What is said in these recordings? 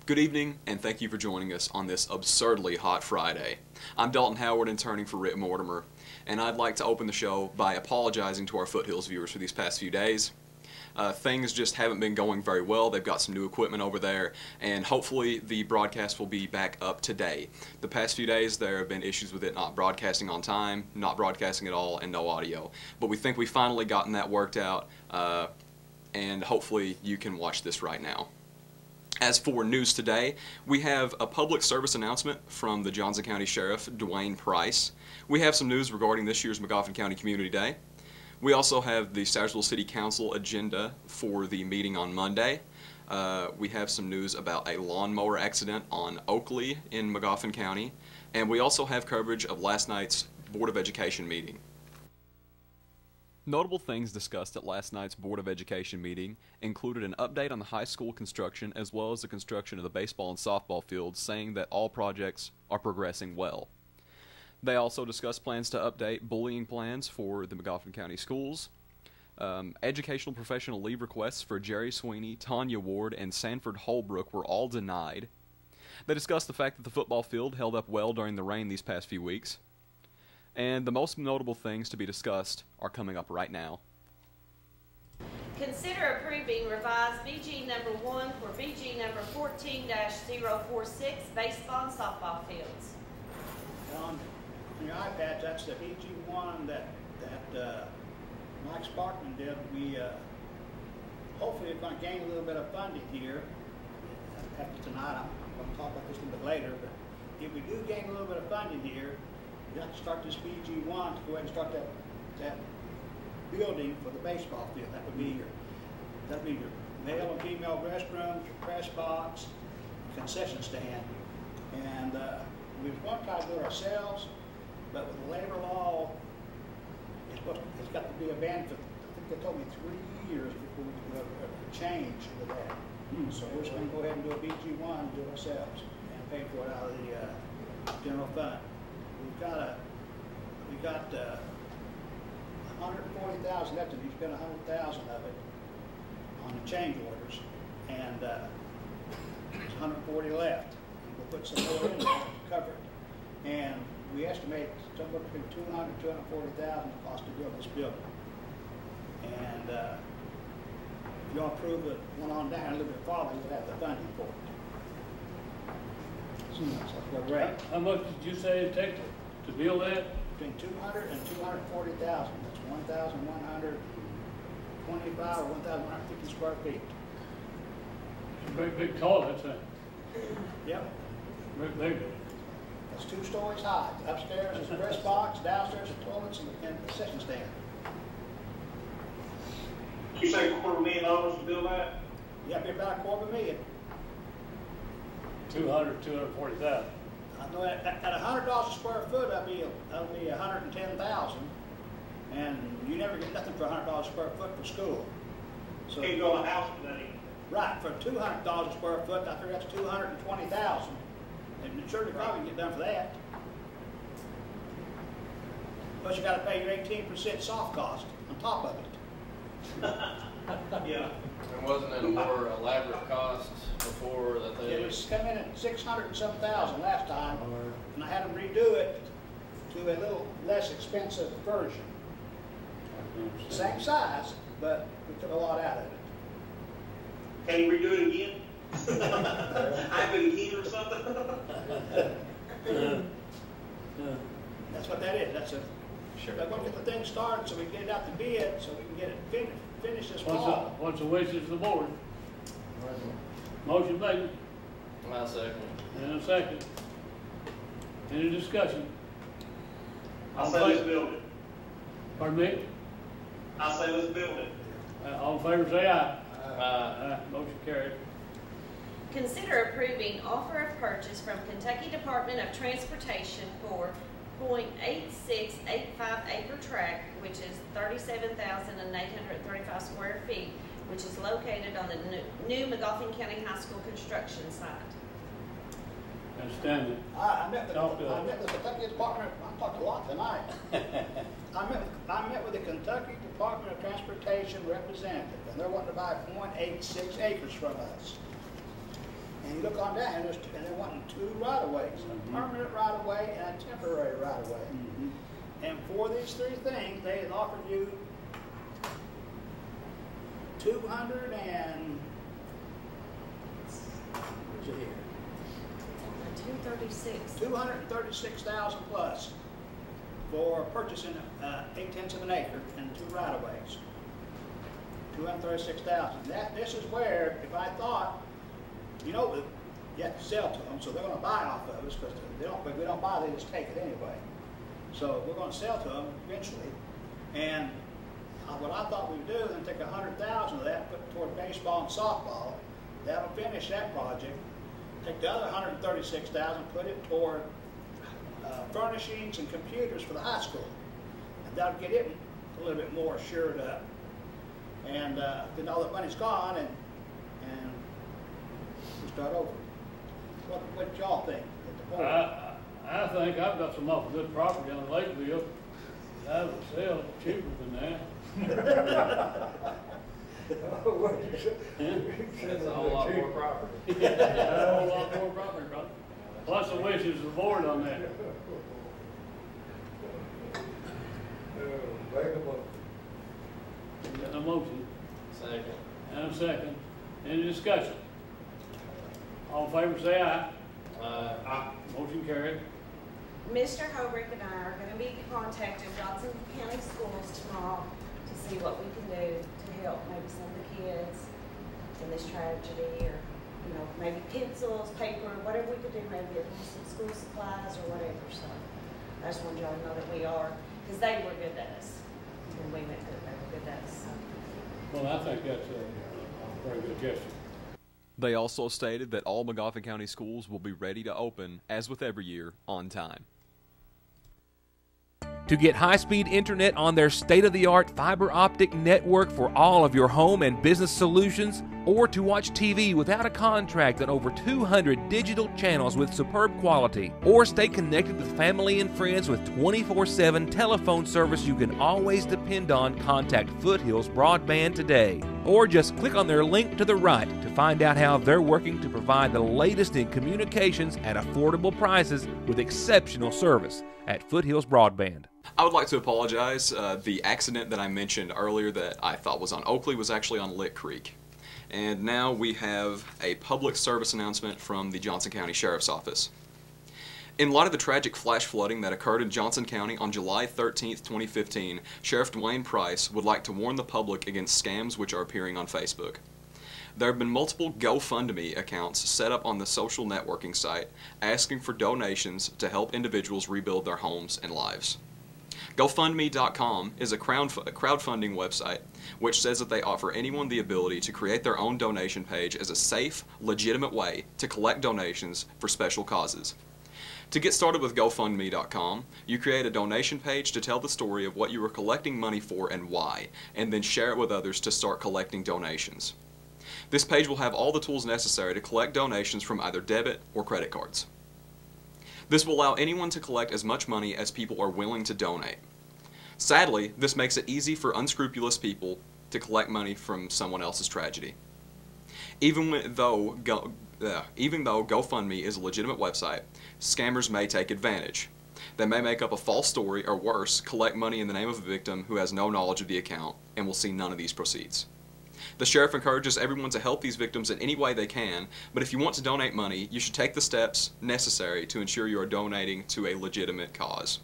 Good evening, and thank you for joining us on this absurdly hot Friday. I'm Dalton Howard, interning for Ritt Mortimer, and I'd like to open the show by apologizing to our Foothills viewers for these past few days. Things just haven't been going very well. They've got some new equipment over there, and hopefully the broadcast will be back up today. The past few days there have been issues with it not broadcasting on time, not broadcasting at all, and no audio. But we think we've finally gotten that worked out, and hopefully you can watch this right now. As for news today, we have a public service announcement from the Johnson County Sheriff, Dwayne Price. We have some news regarding this year's McGoffin County Community Day. We also have the Sayersville City Council agenda for the meeting on Monday. We have some news about a lawnmower accident on Oakley in McGoffin County. And we also have coverage of last night's Board of Education meeting. Notable things discussed at last night's Board of Education meeting included an update on the high school construction as well as the construction of the baseball and softball fields, saying that all projects are progressing well. They also discussed plans to update bullying plans for the McGoffin County schools. Educational professional leave requests for Jerry Sweeney, Tanya Ward, and Sanford Holbrook were all denied. They discussed the fact that the football field held up well during the rain these past few weeks. And the most notable things to be discussed are coming up right now. Consider approving revised BG number 1 for BG number 14-046 baseball and softball fields. On your iPads, that's the BG1 that Mike Sparkman did. We hopefully are going to gain a little bit of funding here. After tonight, I'm going to talk about this a little bit later, but if we do gain a little bit of funding here, you have to start this BG1 to go ahead and start that building for the baseball field. That would be your male and female restrooms, your press box, concession stand. And we want to try to do it ourselves, but with the labor law, it's got to be abandoned for, I think they told me 3 years before we can do a change to that. So we're just going to go ahead and do a BG1 and do it ourselves and pay for it out of the general fund. We got $140,000 left, and we spent $100,000 of it on the change orders, and there's $140 left. And we'll put some more in there to cover it. And we estimate somewhere between $200,000 and $240,000 the cost to build this building. And if you want to approve it, went on down a little bit farther, you'll have the funding for it. So that's what we're at. How much did you say it take to build that? Between 200 and 240,000. That's 1,125 or 1,150 square feet. It's a great big toilet, that's it. Yep. Great big. It's 2 stories high. Upstairs is a press box, downstairs are toilets and a concession stand. You say $250,000 to build that? Yep, about $250,000. 200, 240,000. I know at $100 a square foot, that'll be $110,000, and you never get nothing for $100 a square foot for school. So you go a house for that. Right, for $200 a square foot, I figure that's $220,000, and surely probably can get done for that. Plus you got to pay your 18% soft cost on top of it. Yeah. And wasn't it a more elaborate cost before that they... It was come in at $600 and some thousand last time, and I had them redo it to a little less expensive version. Same size, but we took a lot out of it. Can you redo it again? Have it again or something? That's what that is. That's a. Sure. I want to get the thing started so we can get it out to bid, so we can get it finished this fall. What's the wishes of the board? Motion made. My second. And a second. Any discussion? I say let's build it. Pardon me? I say let's build it. All in favor say aye. Aye. Motion carried. Consider approving offer of purchase from Kentucky Department of Transportation for .8685 acre tract, which is 37,835 square feet, which is located on the new McGoffin County High School construction site. Outstanding. I met with the Kentucky Department. I talked a lot tonight. I met with the Kentucky Department of Transportation representative, and they're wanting to buy .86 acres from us. And you look on down, and they're wanting 2 right-of-ways, a permanent right-of-way and a temporary right-of-way. And for these 3 things, they had offered you 236,000 plus for purchasing 8/10 of an acre and 2 right-of-ways. 236,000. This is where, if I thought, you know, you have to sell to them, so they're going to buy off of us because we don't buy, they just take it anyway. So we're going to sell to them eventually. And what I thought we'd do is take 100,000 of that, put it toward baseball and softball. That'll finish that project. Take the other 136,000, put it toward furnishings and computers for the high school, and that'll get it a little bit more shored up. And then all that money's gone, and we start over. What y'all think? I think I've got some awful good property on Lakeville. I would sell it cheaper than that. That's a whole lot more property. Yeah, a whole lot more property, brother. What's the wishes of the board on that? Got a motion. Second. And a second. Any discussion? All in favor say aye. Aye. Motion carried. Mr. Holbrook and I are going to be contacting Johnson County Schools tomorrow to see what we can do to help maybe some of the kids in this tragedy, or maybe pencils, paper, whatever we could do, maybe get them some school supplies or whatever. So I just want y'all to know that we are, because they were good to us. When we went good, they were good to us. So. Well, I think that's a very good gesture. They also stated that all Magoffin County schools will be ready to open, as with every year, on time. To get high-speed internet on their state-of-the-art fiber optic network for all of your home and business solutions, or to watch TV without a contract on over 200 digital channels with superb quality, or stay connected with family and friends with 24/7 telephone service you can always depend on, contact Foothills Broadband today. Or just click on their link to the right to find out how they're working to provide the latest in communications at affordable prices with exceptional service at Foothills Broadband. I would like to apologize. The accident that I mentioned earlier that I thought was on Oakley was actually on Lick Creek. And now we have a public service announcement from the Johnson County Sheriff's Office. In light of the tragic flash flooding that occurred in Johnson County on July 13, 2015, Sheriff Dwayne Price would like to warn the public against scams which are appearing on Facebook. There have been multiple GoFundMe accounts set up on the social networking site asking for donations to help individuals rebuild their homes and lives. GoFundMe.com is a crowdfunding website which says that they offer anyone the ability to create their own donation page as a safe, legitimate way to collect donations for special causes. To get started with GoFundMe.com, you create a donation page to tell the story of what you are collecting money for and why, and then share it with others to start collecting donations. This page will have all the tools necessary to collect donations from either debit or credit cards. This will allow anyone to collect as much money as people are willing to donate. Sadly, this makes it easy for unscrupulous people to collect money from someone else's tragedy. Even though GoFundMe is a legitimate website, scammers may take advantage. They may make up a false story, or worse, collect money in the name of a victim who has no knowledge of the account and will see none of these proceeds. The sheriff encourages everyone to help these victims in any way they can, but if you want to donate money, you should take the steps necessary to ensure you are donating to a legitimate cause.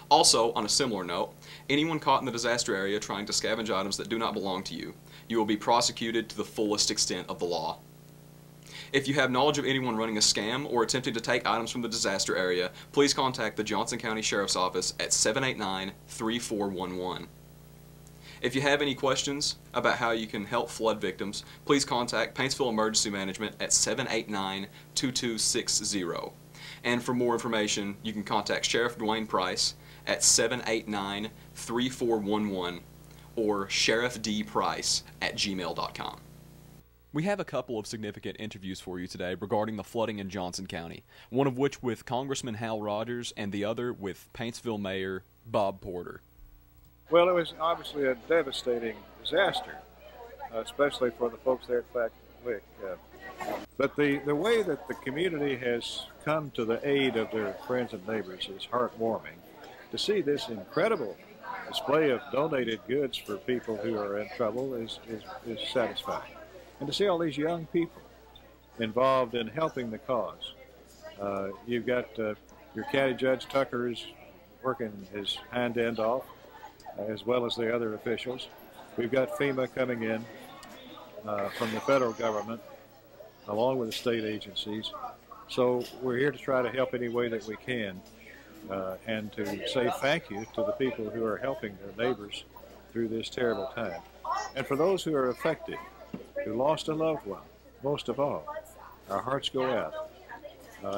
Also, on a similar note, anyone caught in the disaster area trying to scavenge items that do not belong to you, you will be prosecuted to the fullest extent of the law. If you have knowledge of anyone running a scam or attempting to take items from the disaster area, please contact the Johnson County Sheriff's Office at 789-3411. If you have any questions about how you can help flood victims, please contact Paintsville Emergency Management at 789-2260. And for more information, you can contact Sheriff Dwayne Price at 789-3411 or sheriffdprice@gmail.com. We have a couple of significant interviews for you today regarding the flooding in Johnson County, one of which with Congressman Hal Rogers and the other with Paintsville Mayor Bob Porter. Well, it was obviously a devastating disaster, especially for the folks there at quick. But the way that the community has come to the aid of their friends and neighbors is heartwarming. To see this incredible display of donated goods for people who are in trouble is satisfying. And to see all these young people involved in helping the cause. You've got your county judge Tucker is working his hind end off, as well as the other officials. We've got FEMA coming in from the federal government, along with the state agencies. So we're here to try to help any way that we can, and to say thank you to the people who are helping their neighbors through this terrible time. And for those who are affected, who lost a loved one, most of all, our hearts go out.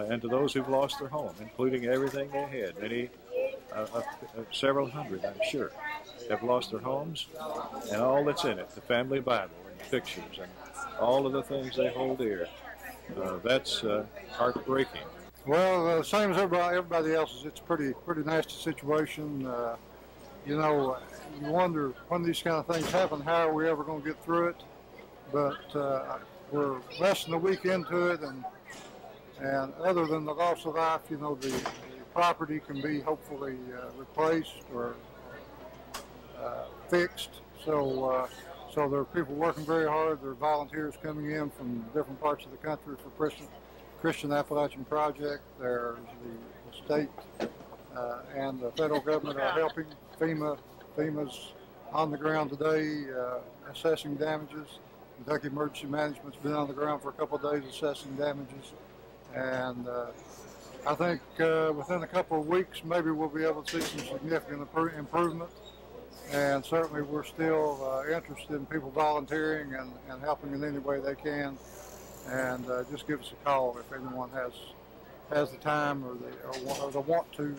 And to those who've lost their home, including everything they had, many, several hundred, I'm sure, have lost their homes and all that's in it, the family Bible and pictures and all of the things they hold dear. That's heartbreaking. Well, same as everybody else's. It's a pretty nasty situation. You know, you wonder when these kind of things happen, how are we ever going to get through it? But we're less than a week into it, and other than the loss of life, you know, the property can be hopefully replaced or fixed. So there are people working very hard. There are volunteers coming in from different parts of the country for Christian Appalachian Project. There's the state and the federal government are helping. FEMA's on the ground today assessing damages. Kentucky Emergency Management's been on the ground for a couple of days assessing damages. And I think within a couple of weeks, maybe we'll be able to see some significant improvement. And certainly we're still interested in people volunteering and helping in any way they can. And just give us a call if anyone has the time or the want to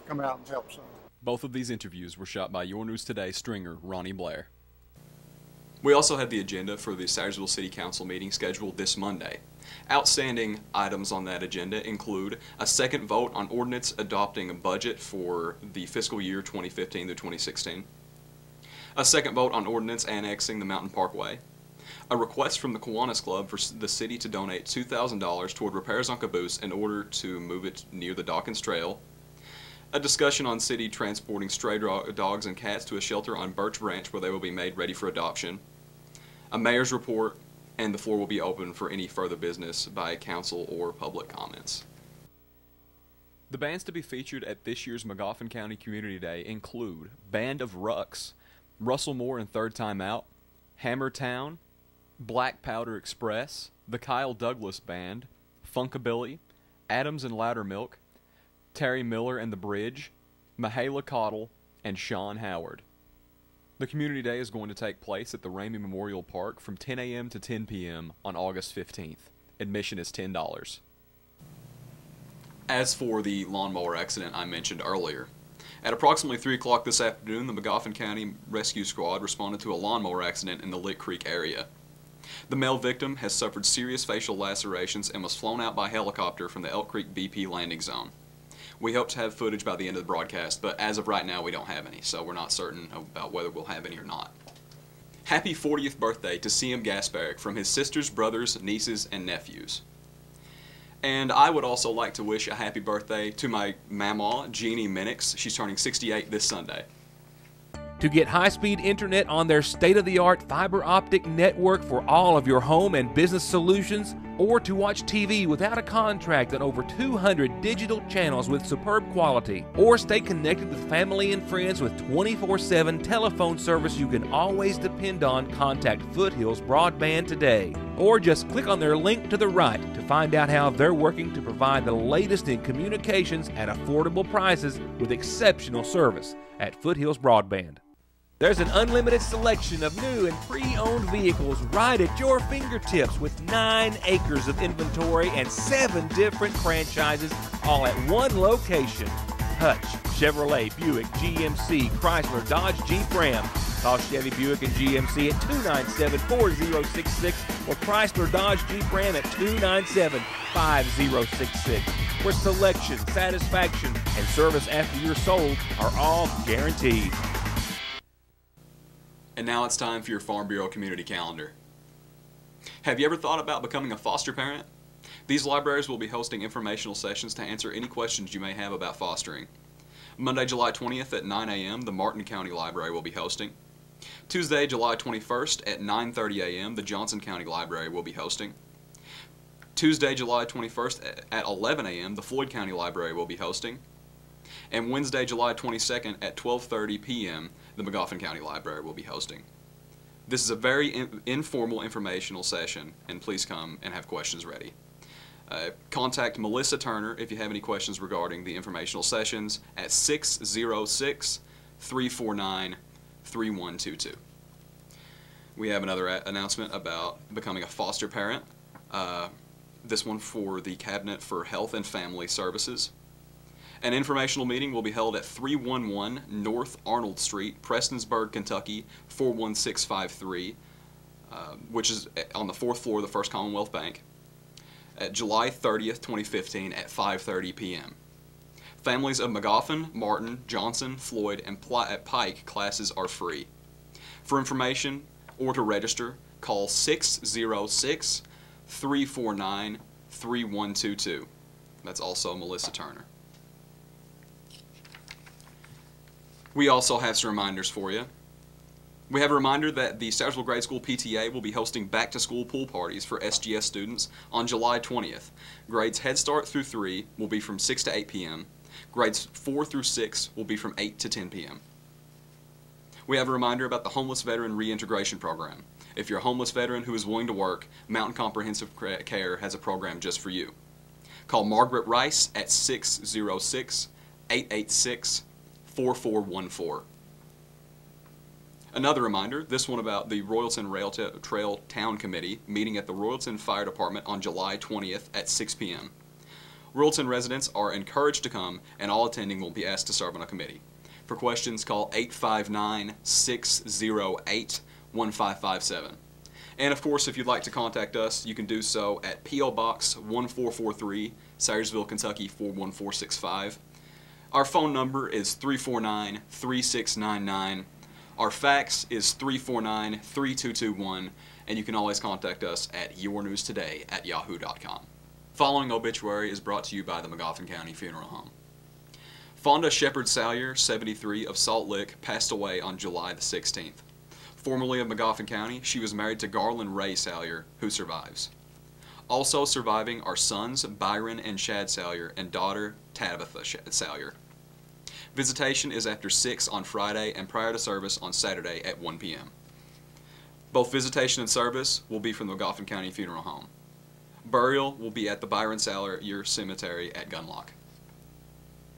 come out and help some. Both of these interviews were shot by Your News Today stringer Ronnie Blair. We also have the agenda for the Sayersville City Council meeting scheduled this Monday. Outstanding items on that agenda include a second vote on ordinance adopting a budget for the fiscal year 2015 to 2016, a second vote on ordinance annexing the Mountain Parkway, a request from the Kiwanis Club for the city to donate $2,000 toward repairs on Caboose in order to move it near the Dawkins Trail, a discussion on city transporting stray dogs and cats to a shelter on Birch Branch where they will be made ready for adoption, a mayor's report, and the floor will be open for any further business by council or public comments. The bands to be featured at this year's Magoffin County Community Day include Band of Rucks, Russell Moore and Third Time Out, Hammertown, Black Powder Express, the Kyle Douglas Band, Funkabilly, Adams and Loudermilk, Terry Miller and the Bridge, Mahala Cottle, and Sean Howard. The Community Day is going to take place at the Ramey Memorial Park from 10 a.m. to 10 p.m. on August 15th. Admission is $10. As for the lawnmower accident I mentioned earlier, at approximately 3 o'clock this afternoon, the Magoffin County Rescue Squad responded to a lawnmower accident in the Lick Creek area. The male victim has suffered serious facial lacerations and was flown out by helicopter from the Elk Creek BP landing zone. We hope to have footage by the end of the broadcast, but as of right now we don't have any, so we're not certain about whether we'll have any or not. Happy 40th birthday to C.M. Gasparic from his sisters, brothers, nieces, and nephews. And I would also like to wish a happy birthday to my mama, Jeannie Minix. She's turning 68 this Sunday. To get high-speed internet on their state-of-the-art fiber optic network for all of your home and business solutions, or to watch TV without a contract on over 200 digital channels with superb quality, or stay connected with family and friends with 24/7 telephone service you can always depend on, contact Foothills Broadband today. Or just click on their link to the right to find out how they're working to provide the latest in communications at affordable prices with exceptional service at Foothills Broadband. There's an unlimited selection of new and pre-owned vehicles right at your fingertips with 9 acres of inventory and 7 different franchises all at one location. Hutch, Chevrolet, Buick, GMC, Chrysler, Dodge, Jeep, Ram. Call Chevy, Buick, and GMC at 297-4066 or Chrysler, Dodge, Jeep, Ram at 297-5066. Where selection, satisfaction, and service after you're sold are all guaranteed. And now it's time for your Farm Bureau Community Calendar. Have you ever thought about becoming a foster parent? These libraries will be hosting informational sessions to answer any questions you may have about fostering. Monday, July 20th at 9 a.m., the Martin County Library will be hosting. Tuesday, July 21st at 9:30 a.m., the Johnson County Library will be hosting. Tuesday, July 21st at 11 a.m., the Floyd County Library will be hosting. And Wednesday, July 22nd at 12:30 p.m., the Magoffin County Library will be hosting. This is a very informal informational session, and please come and have questions ready. Contact Melissa Turner if you have any questions regarding the informational sessions at 606-349-3122. We have another announcement about becoming a foster parent. This one for the Cabinet for Health and Family Services. An informational meeting will be held at 311 North Arnold Street, Prestonsburg, Kentucky, 41653, which is on the 4th floor of the First Commonwealth Bank, at July 30th, 2015 at 5:30 p.m. Families of Magoffin, Martin, Johnson, Floyd, and Pike classes are free. For information or to register, call 606-349-3122. That's also Melissa Turner. We also have some reminders for you. We have a reminder that the Stoursville Grade School PTA will be hosting back-to-school pool parties for SGS students on July 20th. Grades Head Start through 3 will be from 6 to 8 p.m. Grades 4 through 6 will be from 8 to 10 p.m. We have a reminder about the Homeless Veteran Reintegration Program. If you're a homeless veteran who is willing to work, Mountain Comprehensive Care has a program just for you. Call Margaret Rice at 606-886-4414. Another reminder, this one about the Royalton Rail Trail Town Committee meeting at the Royalton Fire Department on July 20th at 6 p.m. Royalton residents are encouraged to come, and all attending will be asked to serve on a committee. For questions, call 859-608-1557. And of course, if you'd like to contact us, you can do so at P.O. Box 1443, Sayersville, Kentucky 41465. Our phone number is 349-3699. Our fax is 349-3221, and you can always contact us at yournewstoday@yahoo.com. Following obituary is brought to you by the Magoffin County Funeral Home. Fonda Shepard Salyer, 73, of Salt Lick, passed away on July the 16th. Formerly of Magoffin County, she was married to Garland Ray Salyer, who survives. Also surviving are sons Byron and Shad Salyer and daughter Tabitha Salyer. Visitation is after 6 on Friday and prior to service on Saturday at 1 p.m. Both visitation and service will be from the Magoffin County Funeral Home. Burial will be at the Byron Salyer Cemetery at Gunlock.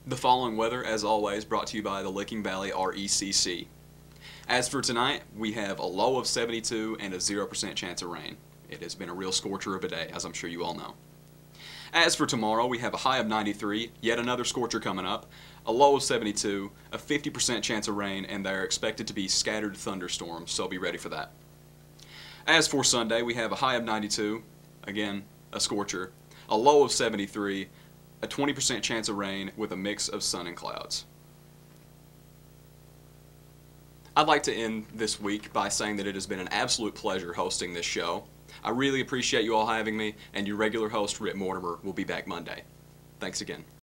The following weather, as always, brought to you by the Licking Valley RECC. As for tonight, we have a low of 72 and a 0% chance of rain. It has been a real scorcher of a day, as I'm sure you all know. As for tomorrow, we have a high of 93, yet another scorcher coming up, a low of 72, a 50% chance of rain, and they're expected to be scattered thunderstorms, so be ready for that. As for Sunday, we have a high of 92, again, a scorcher, a low of 73, a 20% chance of rain with a mix of sun and clouds. I'd like to end this week by saying that it has been an absolute pleasure hosting this show. I really appreciate you all having me, and your regular host, Ritt Mortimer, will be back Monday. Thanks again.